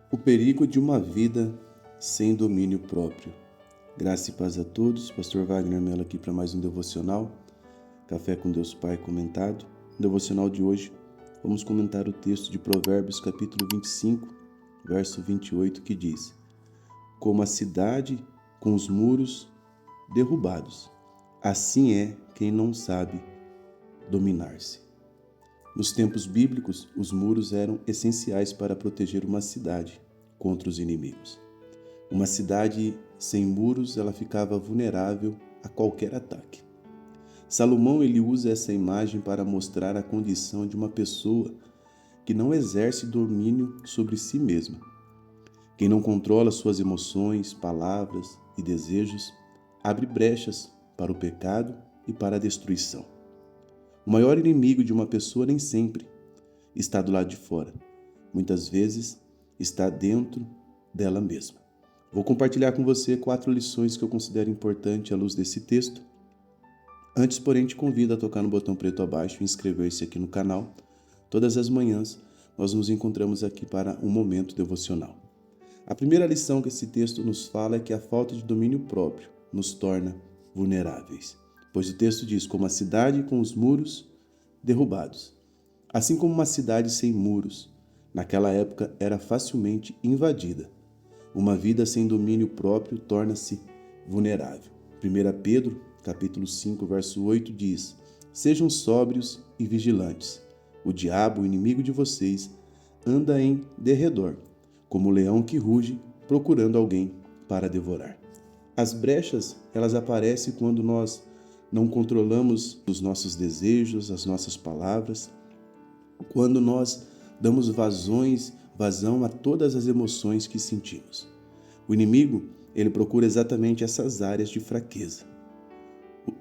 O perigo de uma vida sem domínio próprio. Graça e paz a todos. Pastor Wagner Mello aqui para mais um devocional. Café com Deus Pai comentado. No devocional de hoje, vamos comentar o texto de Provérbios, capítulo 25, verso 28, que diz: Como a cidade com os muros derrubados, assim é quem não sabe dominar-se. Nos tempos bíblicos, os muros eram essenciais para proteger uma cidade contra os inimigos. Uma cidade sem muros, ela ficava vulnerável a qualquer ataque. Salomão ele usa essa imagem para mostrar a condição de uma pessoa que não exerce domínio sobre si mesma. Quem não controla suas emoções, palavras e desejos, abre brechas para o pecado e para a destruição. O maior inimigo de uma pessoa nem sempre está do lado de fora. Muitas vezes está dentro dela mesma. Vou compartilhar com você 4 lições que eu considero importantes à luz desse texto. Antes, porém, te convido a tocar no botão preto abaixo e inscrever-se aqui no canal. Todas as manhãs nós nos encontramos aqui para um momento devocional. A primeira lição que esse texto nos fala é que a falta de domínio próprio nos torna vulneráveis. Pois o texto diz, como a cidade com os muros derrubados. Assim como uma cidade sem muros, naquela época era facilmente invadida. Uma vida sem domínio próprio torna-se vulnerável. 1 Pedro, capítulo 5, verso 8 diz: Sejam sóbrios e vigilantes. O diabo, o inimigo de vocês, anda em derredor, como o leão que ruge, procurando alguém para devorar. As brechas, elas aparecem quando nós não controlamos os nossos desejos, as nossas palavras, quando nós damos vazão a todas as emoções que sentimos. O inimigo, ele procura exatamente essas áreas de fraqueza.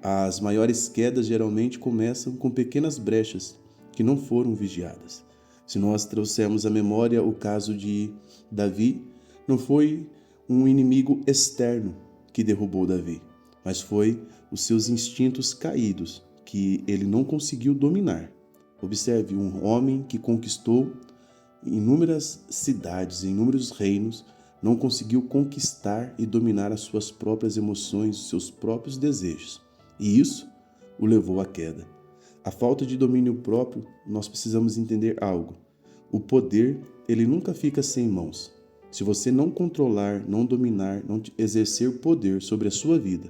As maiores quedas geralmente começam com pequenas brechas que não foram vigiadas. Se nós trouxermos à memória o caso de Davi, não foi um inimigo externo que derrubou Davi, mas foi os seus instintos caídos que ele não conseguiu dominar. Observe, um homem que conquistou inúmeras cidades, inúmeros reinos, não conseguiu conquistar e dominar as suas próprias emoções, os seus próprios desejos. E isso o levou à queda. A falta de domínio próprio, nós precisamos entender algo. O poder, ele nunca fica sem mãos. Se você não controlar, não dominar, não exercer poder sobre a sua vida,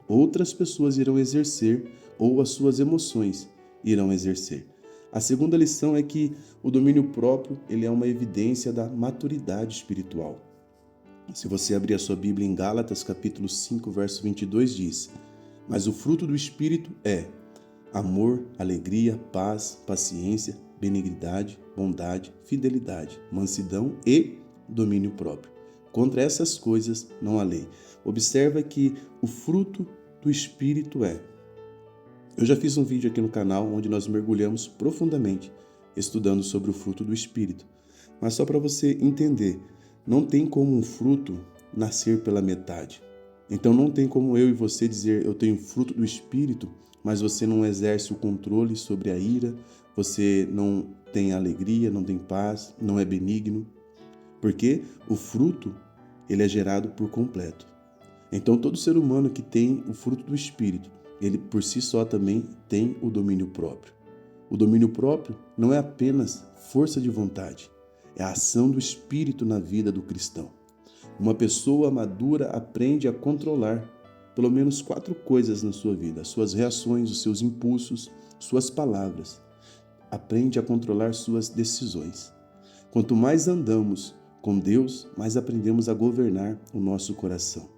outras pessoas irão exercer ou as suas emoções irão exercer. A segunda lição é que o domínio próprio ele é uma evidência da maturidade espiritual. Se você abrir a sua Bíblia em Gálatas, capítulo 5, verso 22, diz: Mas o fruto do Espírito é amor, alegria, paz, paciência, benignidade, bondade, fidelidade, mansidão e domínio próprio. Contra essas coisas não há lei. Observa que o fruto do Espírito é. Eu já fiz um vídeo aqui no canal onde nós mergulhamos profundamente estudando sobre o fruto do Espírito. Mas só para você entender, não tem como um fruto nascer pela metade. Então não tem como eu e você dizer eu tenho fruto do Espírito, mas você não exerce o controle sobre a ira, você não tem alegria, não tem paz, não é benigno. Porque o fruto, ele é gerado por completo. Então todo ser humano que tem o fruto do Espírito, ele por si só também tem o domínio próprio. O domínio próprio não é apenas força de vontade, é a ação do Espírito na vida do cristão. Uma pessoa madura aprende a controlar pelo menos 4 coisas na sua vida: as suas reações, os seus impulsos, suas palavras. Aprende a controlar suas decisões. Quanto mais andamos com Deus, mais aprendemos a governar o nosso coração.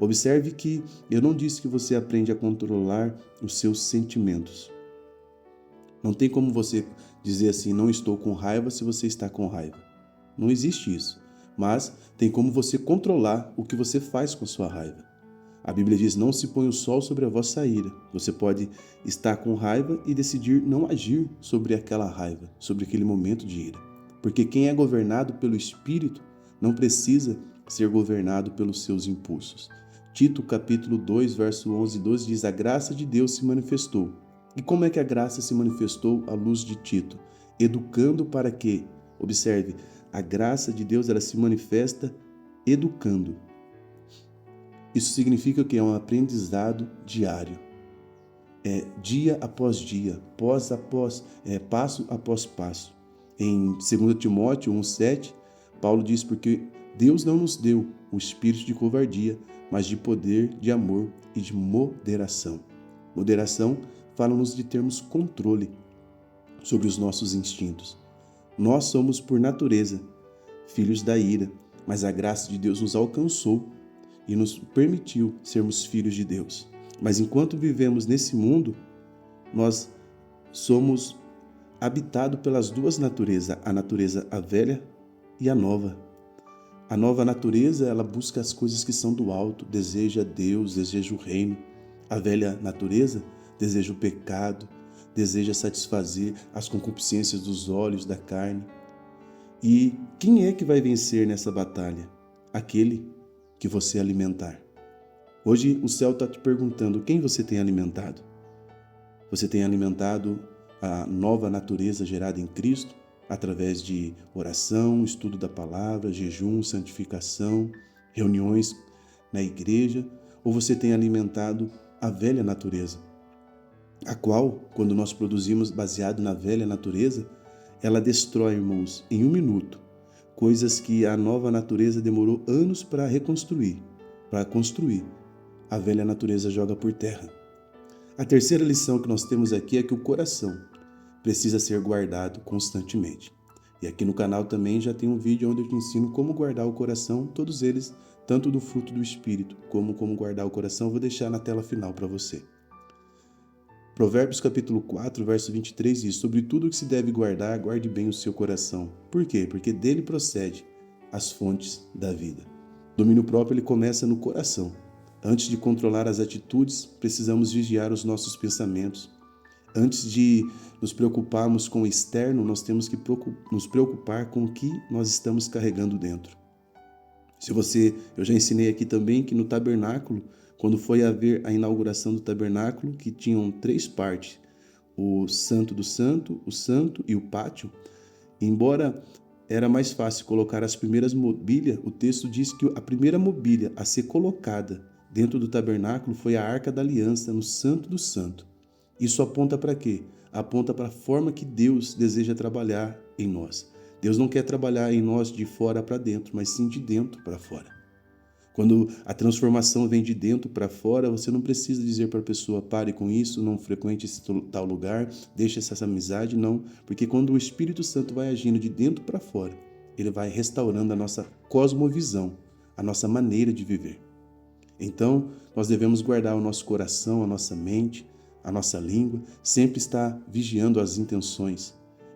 Observe que eu não disse que você aprende a controlar os seus sentimentos. Não tem como você dizer assim, não estou com raiva se você está com raiva. Não existe isso. Mas tem como você controlar o que você faz com a sua raiva. A Bíblia diz, não se põe o sol sobre a vossa ira. Você pode estar com raiva e decidir não agir sobre aquela raiva, sobre aquele momento de ira. Porque quem é governado pelo Espírito não precisa ser governado pelos seus impulsos. Tito, capítulo 2, verso 11 e 12 diz, a graça de Deus se manifestou. E como é que a graça se manifestou à luz de Tito? Educando para que, observe, A graça de Deus, ela se manifesta educando. Isso significa que é um aprendizado diário. Dia após dia, passo após passo. Em 2 Timóteo 1,7, Paulo diz: porque Deus não nos deu o espírito de covardia, mas de poder, de amor e de moderação. Moderação fala-nos de termos controle sobre os nossos instintos. Nós somos, por natureza, filhos da ira, mas a graça de Deus nos alcançou e nos permitiu sermos filhos de Deus. Mas enquanto vivemos nesse mundo, nós somos habitados pelas duas naturezas, a natureza a velha e a nova. A nova natureza, ela busca as coisas que são do alto, deseja Deus, deseja o reino. A velha natureza deseja o pecado, deseja satisfazer as concupiscências dos olhos, da carne. E quem é que vai vencer nessa batalha? Aquele que você alimentar. Hoje o céu está te perguntando: quem você tem alimentado? Você tem alimentado a nova natureza gerada em Cristo através de oração, estudo da palavra, jejum, santificação, reuniões na igreja? Ou você tem alimentado a velha natureza, a qual, quando nós produzimos baseado na velha natureza, ela destrói, irmãos, em 1 minuto, coisas que a nova natureza demorou anos para reconstruir, para construir. A velha natureza joga por terra. A terceira lição que nós temos aqui é que o coração precisa ser guardado constantemente. E aqui no canal também já tem um vídeo onde eu te ensino como guardar o coração, todos eles, tanto do fruto do Espírito como guardar o coração. Eu vou deixar na tela final para você. Provérbios capítulo 4, verso 23 diz: sobre tudo que se deve guardar, guarde bem o seu coração. Por quê? Porque dele procede as fontes da vida. Domínio próprio, ele começa no coração. Antes de controlar as atitudes, precisamos vigiar os nossos pensamentos. Antes de nos preocuparmos com o externo, nós temos que nos preocupar com o que nós estamos carregando dentro. Eu já ensinei aqui também que no tabernáculo, quando foi haver a inauguração do tabernáculo, que tinham 3 partes, o santo do santo, o santo e o pátio, embora era mais fácil colocar as primeiras mobílias, o texto diz que a primeira mobília a ser colocada dentro do tabernáculo foi a Arca da Aliança, no Santo do Santo. Isso aponta para quê? Aponta para a forma que Deus deseja trabalhar em nós. Deus não quer trabalhar em nós de fora para dentro, mas sim de dentro para fora. Quando a transformação vem de dentro para fora, você não precisa dizer para a pessoa: pare com isso, não frequente esse tal lugar, deixe essa amizade, não. Porque quando o Espírito Santo vai agindo de dentro para fora, ele vai restaurando a nossa cosmovisão, a nossa maneira de viver. Então, nós devemos guardar o nosso coração, a nossa mente, a nossa língua, sempre estar vigiando as intenções.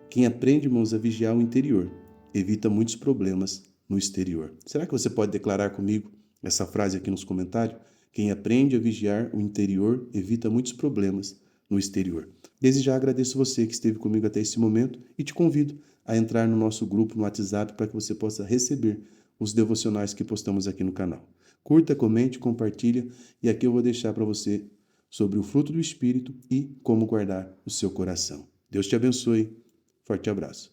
Quem aprende, irmãos, a vigiar o interior, evita muitos problemas no exterior. Será que você pode declarar comigo essa frase aqui nos comentários? Quem aprende a vigiar o interior evita muitos problemas no exterior. Desde já agradeço você que esteve comigo até esse momento e te convido a entrar no nosso grupo no WhatsApp para que você possa receber os devocionais que postamos aqui no canal. Curta, comente, compartilha e aqui eu vou deixar para você sobre o fruto do Espírito e como guardar o seu coração. Deus te abençoe. Forte abraço.